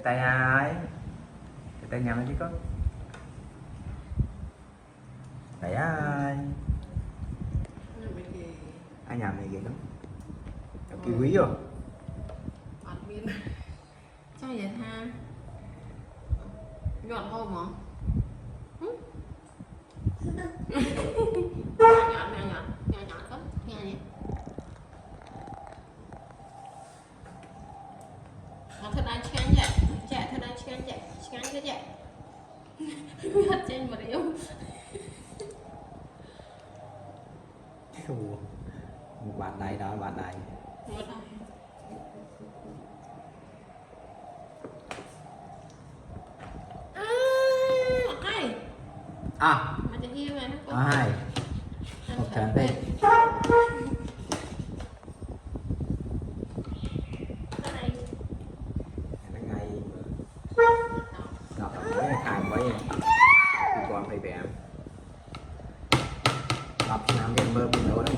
tay ai tay nhầm chứ có tay ai ai nhầm này kìa đúng kỳ quý rồi sao vậy ha nhọn không hả nhọn có nghe gì thật đang chán vậy chạy thật đang chán cái vậy hết trên mà yếu một bạn này đó bạn này mà tự nhiên mà nó hai một trận đi nó ngay ngọt với khai với quan phải bẻ ngọt làm game mơ cũng nữa đó